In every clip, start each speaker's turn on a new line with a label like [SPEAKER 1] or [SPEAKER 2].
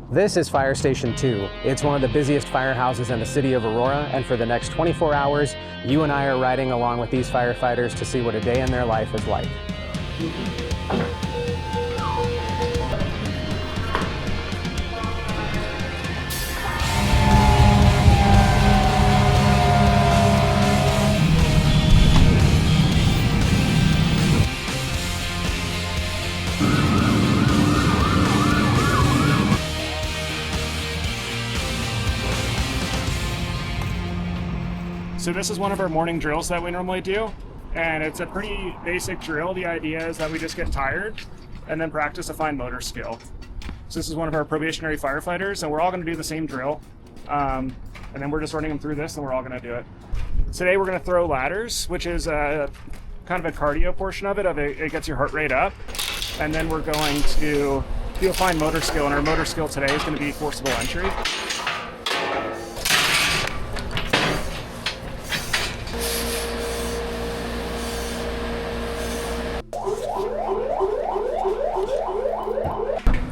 [SPEAKER 1] This is Fire Station 2. It's one of the busiest firehouses in the city of Aurora, and for the next 24 hours, you and I are riding along with these firefighters to see what a day in their life is like.
[SPEAKER 2] So this is one of our morning drills that we normally do, and it's a pretty basic drill. The idea is that we just get tired and then practice a fine motor skill. So this is one of our probationary firefighters, and we're all going to do the same drill, and then we're just running them through this, and we're all going to do it. Today we're going to throw ladders, which is kind of a cardio portion of it. It gets your heart rate up, and then we're going to do a fine motor skill, and our motor skill today is going to be forcible entry.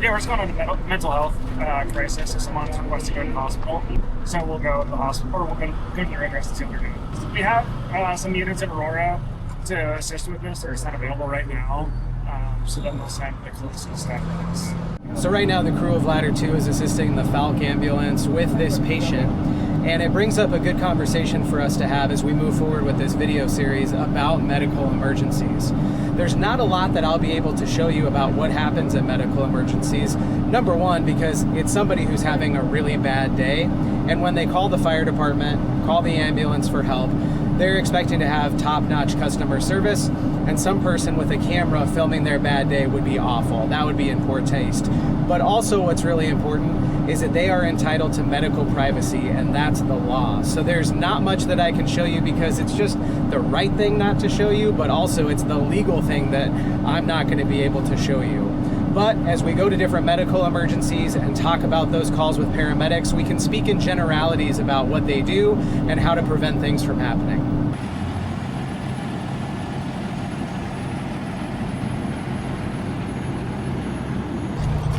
[SPEAKER 2] Yeah, we're just going on a mental health crisis if someone's requested to go to the hospital. So we'll go to the hospital, or we'll go to their address and see what they're doing. We have some units in Aurora to assist with this. They're not available right now, so then we'll send the closest staff.
[SPEAKER 1] So right now the crew of Ladder 2 is assisting the Falk ambulance with this patient, and it brings up a good conversation for us to have as we move forward with this video series about medical emergencies. There's not a lot that I'll be able to show you about what happens in medical emergencies. Number one, because it's somebody who's having a really bad day, and when they call the fire department, call the ambulance for help, they're expecting to have top-notch customer service, and some person with a camera filming their bad day would be awful. That would be in poor taste. But also what's really important is that they are entitled to medical privacy, and that's the law. So there's not much that I can show you because it's just the right thing not to show you, but also it's the legal thing that I'm not going to be able to show you. But as we go to different medical emergencies and talk about those calls with paramedics, we can speak in generalities about what they do and how to prevent things from happening.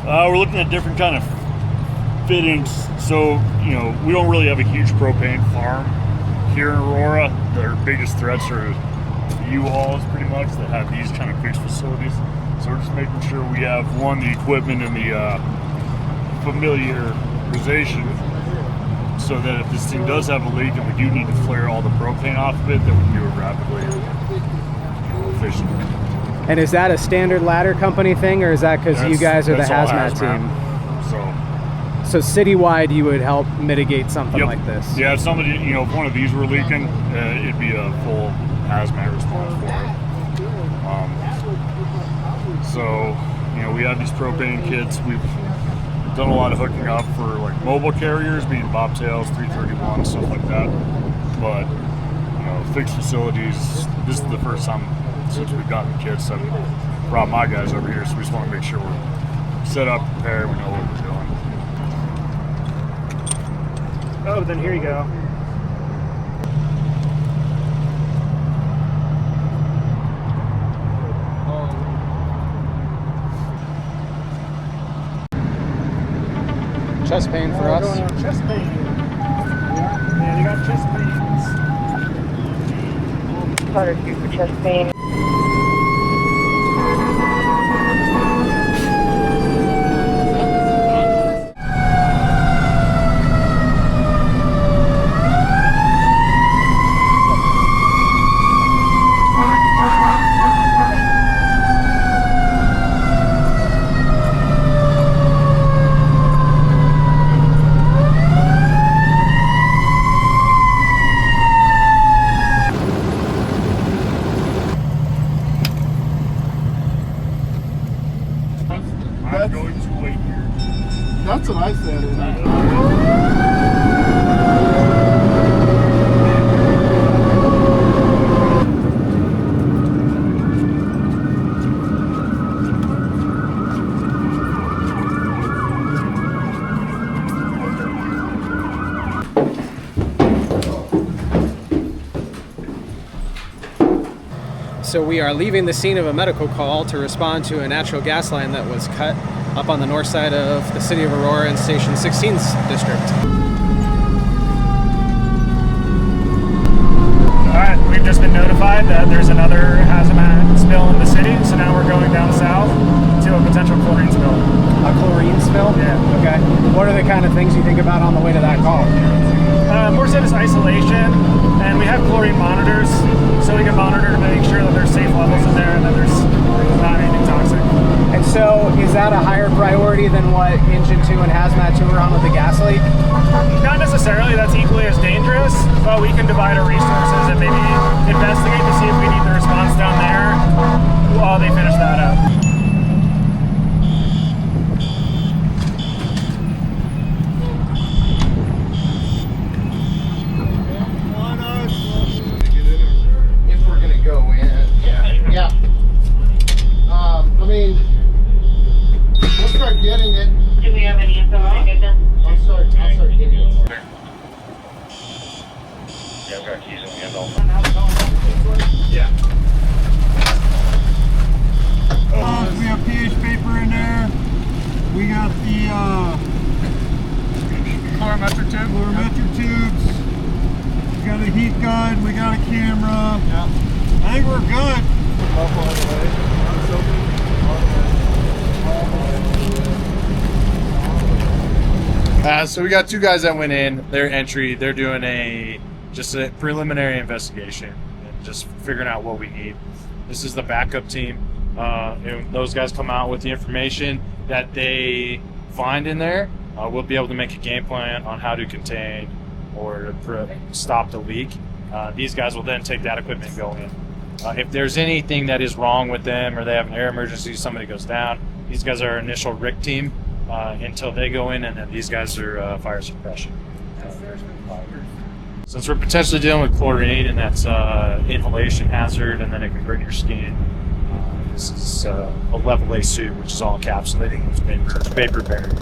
[SPEAKER 3] We're looking at different kind of fittings. So, we don't really have a huge propane farm here in Aurora. Their biggest threats are U-Hauls, pretty much, that have these kind of fixed facilities. So we're just making sure we have, one, the equipment and the familiarization, so that if this thing does have a leak and we do need to flare all the propane off of it, that we can do it rapidly and efficiently.
[SPEAKER 1] And is that a standard ladder company thing, or is that because you guys are the hazmat team? So citywide, you would help mitigate something like this?
[SPEAKER 3] Yeah, if somebody, if one of these were leaking, it'd be a full hazmat response for it. So, we have these propane kits. We've done a lot of hooking up for like mobile carriers, being bobtails, 331, stuff like that. But, fixed facilities, this is the first time since we've gotten the kits that brought my guys over here, so we just want to make sure we're set up, prepared, we know what we're doing.
[SPEAKER 2] Oh, then here you go.
[SPEAKER 1] Chest pain for us.
[SPEAKER 2] Going on chest pain. Yeah, they got chest pains.
[SPEAKER 4] Carter 2 for chest pain.
[SPEAKER 5] That's what I said.
[SPEAKER 1] So we are leaving the scene of a medical call to respond to a natural gas line that was cut up on the north side of the city of Aurora in Station 16's district.
[SPEAKER 2] Alright, we've just been notified that there's another hazmat spill in the city, so now we're going down south to a potential chlorine spill.
[SPEAKER 1] A chlorine spill?
[SPEAKER 2] Yeah.
[SPEAKER 1] Okay. What are the kind of things you think about on the way to that call?
[SPEAKER 2] More so just isolation, and we have chlorine monitors, so we can monitor to make sure that there's safe levels in there and that there's not anything toxic.
[SPEAKER 1] And so, is that a higher priority than what Engine 2 and Hazmat 2 are on with the gas leak?
[SPEAKER 2] Not necessarily, that's equally as dangerous, but we can divide our resources and maybe investigate to see if we need the response down there while they finish that up.
[SPEAKER 4] If we're gonna go in, yeah. I mean, we'll start getting it.
[SPEAKER 5] Do we have any info on it?
[SPEAKER 4] I'll start getting it.
[SPEAKER 3] Yeah, I've got keys in the handle.
[SPEAKER 2] Yeah.
[SPEAKER 4] We have pH paper in there. We got the chlorometric tubes. We got a heat gun. We got a camera. Yeah. I think we're good.
[SPEAKER 3] So we got two guys that went in. Their entry. They're doing just a preliminary investigation and just figuring out what we need. This is the backup team. And those guys come out with the information that they find in there. We'll be able to make a game plan on how to contain or to stop the leak. These guys will then take that equipment and go in. If there's anything that is wrong with them or they have an air emergency, somebody goes down, these guys are our initial RIC team until they go in, and then these guys are fire suppression. Since we're potentially dealing with chlorine, and that's inhalation hazard, and then it can burn your skin, this is a level A suit, which is all encapsulating with vapor barrier.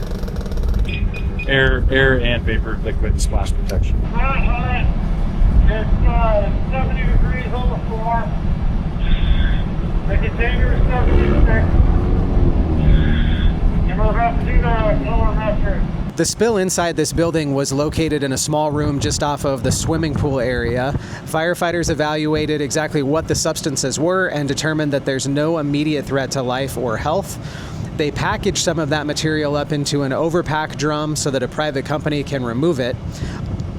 [SPEAKER 3] Air and vapor liquid splash protection.
[SPEAKER 5] Alright. It's 70 degrees on the floor. The container is 76. And we'll have to do the chlorometric.
[SPEAKER 1] The spill inside this building was located in a small room just off of the swimming pool area. Firefighters evaluated exactly what the substances were and determined that there's no immediate threat to life or health. They packaged some of that material up into an overpack drum so that a private company can remove it.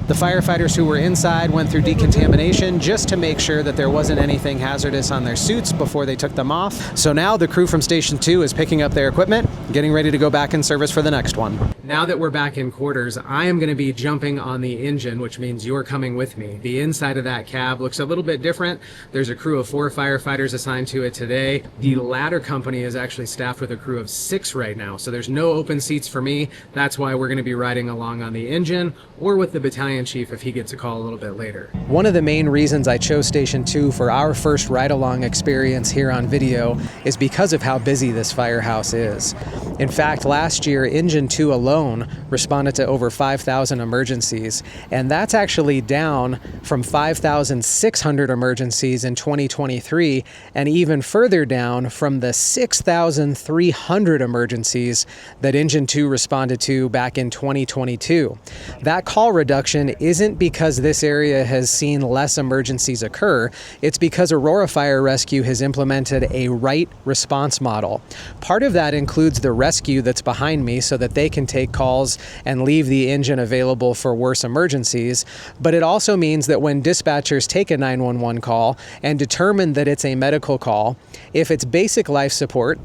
[SPEAKER 1] The firefighters who were inside went through decontamination just to make sure that there wasn't anything hazardous on their suits before they took them off. So now the crew from Station 2 is picking up their equipment, getting ready to go back in service for the next one. Now that we're back in quarters, I am going to be jumping on the engine, which means you're coming with me. The inside of that cab looks a little bit different. There's a crew of 4 firefighters assigned to it today. The ladder company is actually staffed with a crew of 6 right now, so there's no open seats for me. That's why we're going to be riding along on the engine or with the battalion chief if he gets a call a little bit later. One of the main reasons I chose Station 2 for our first ride-along experience here on video is because of how busy this firehouse is. In fact, last year, Engine 2 alone responded to over 5,000 emergencies, and that's actually down from 5,600 emergencies in 2023, and even further down from the 6,300 emergencies that Engine 2 responded to back in 2022. That call reduction isn't because this area has seen less emergencies occur, it's because Aurora Fire Rescue has implemented a right response model. Part of that includes the rescue that's behind me so that they can take calls and leave the engine available for worse emergencies, but it also means that when dispatchers take a 911 call and determine that it's a medical call, if it's basic life support,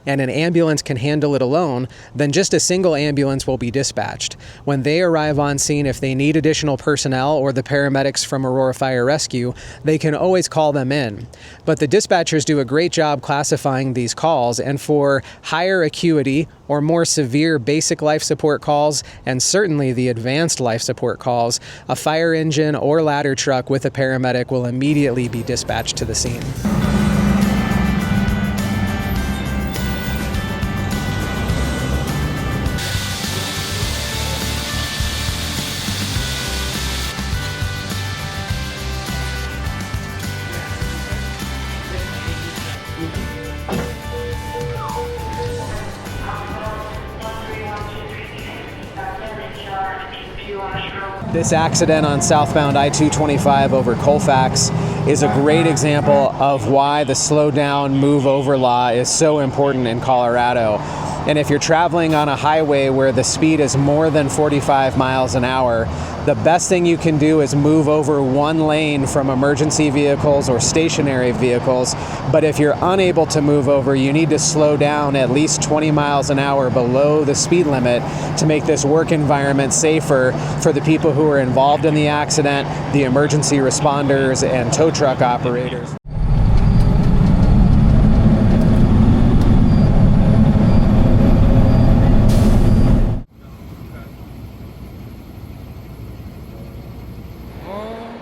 [SPEAKER 1] and an ambulance can handle it alone, then just a single ambulance will be dispatched. When they arrive on scene, if they need additional personnel or the paramedics from Aurora Fire Rescue, they can always call them in. But the dispatchers do a great job classifying these calls, and for higher acuity or more severe basic life support calls, and certainly the advanced life support calls, a fire engine or ladder truck with a paramedic will immediately be dispatched to the scene. This accident on southbound I-225 over Colfax is a great example of why the slow down, move over law is so important in Colorado. And if you're traveling on a highway where the speed is more than 45 miles an hour, the best thing you can do is move over one lane from emergency vehicles or stationary vehicles. But if you're unable to move over, you need to slow down at least 20 miles an hour below the speed limit to make this work environment safer for the people who are involved in the accident, the emergency responders, and tow truck operators.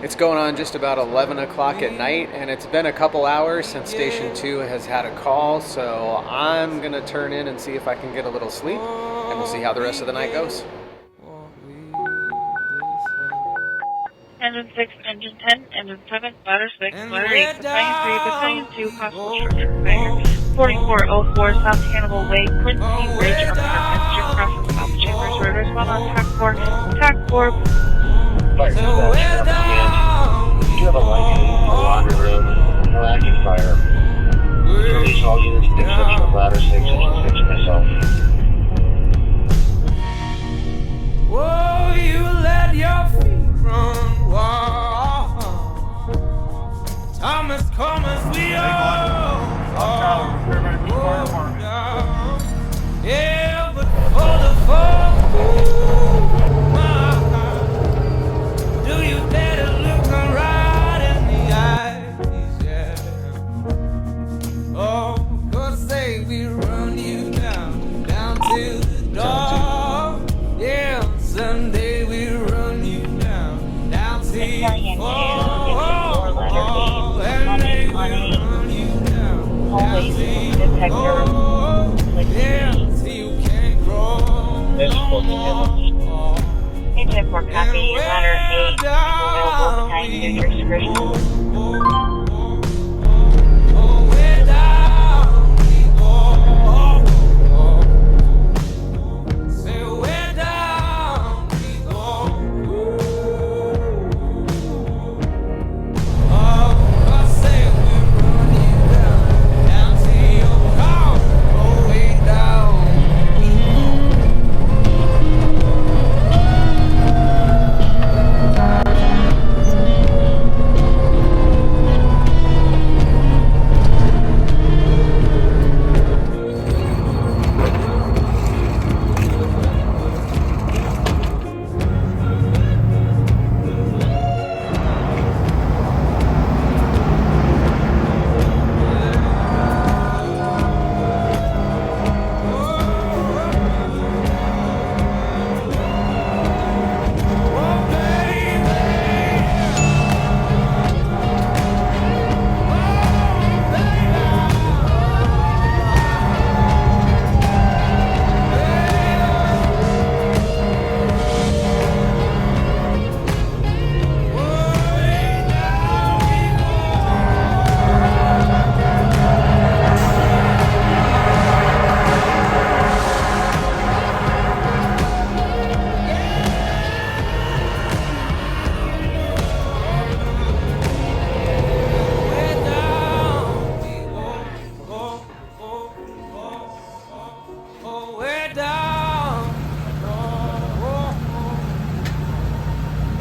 [SPEAKER 1] It's going on just about 11 o'clock at night, and it's been a couple hours since Station 2 has had a call, so I'm going to turn in and see if I can get a little sleep, and we'll see how the rest of the night goes.
[SPEAKER 6] Engine 6, Engine 10, Engine 7, Ladder 6, Ladder 8, Battalion 3, Battalion 2, possible short-term failure. 4404 South Hannibal Way, Quincy Ridge, Apartments, across the South Chambers Road, respond on TAC 4.
[SPEAKER 5] Fire dispatch, do you have a light in the laundry room? No active fire. Release all units with the exception of Ladder 6, Engine 6, myself.
[SPEAKER 7] Whoa, you let your feet run wild. Thomas, we all. Yeah, but for the fall, do you dare to look her right in the eyes? Yeah. Oh, 'cause say we run you down to the door. Yeah, someday we run you down to
[SPEAKER 6] Battalion 2,
[SPEAKER 7] oh,
[SPEAKER 6] Ladder 8,
[SPEAKER 7] and
[SPEAKER 6] on
[SPEAKER 7] they run you down
[SPEAKER 6] hallways,
[SPEAKER 7] to
[SPEAKER 6] detector,
[SPEAKER 7] yeah, see you can't grow.
[SPEAKER 5] This is 14
[SPEAKER 6] Engine 4 copy, Ladder 8, available, Battalion 2, your discretion.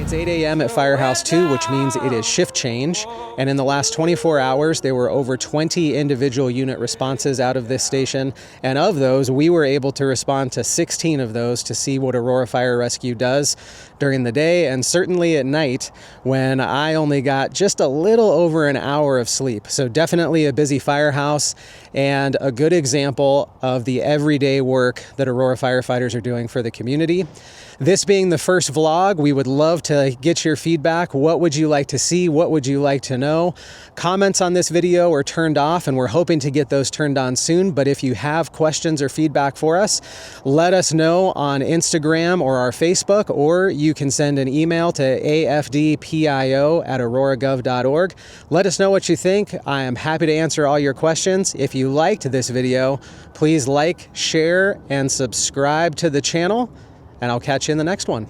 [SPEAKER 1] It's 8 a.m. at Firehouse 2, which means it is shift change. And in the last 24 hours, there were over 20 individual unit responses out of this station. And of those, we were able to respond to 16 of those to see what Aurora Fire Rescue does during the day and certainly at night when I only got just a little over an hour of sleep. So definitely a busy firehouse and a good example of the everyday work that Aurora firefighters are doing for the community. This being the first vlog, we would love to get your feedback. What would you like to see? What would you like to know? Comments on this video are turned off, and we're hoping to get those turned on soon. But if you have questions or feedback for us, let us know on Instagram or our Facebook, or you can send an email to afdpio@auroragov.org. Let us know what you think. I am happy to answer all your questions. If you liked this video, please like, share, and subscribe to the channel. And I'll catch you in the next one.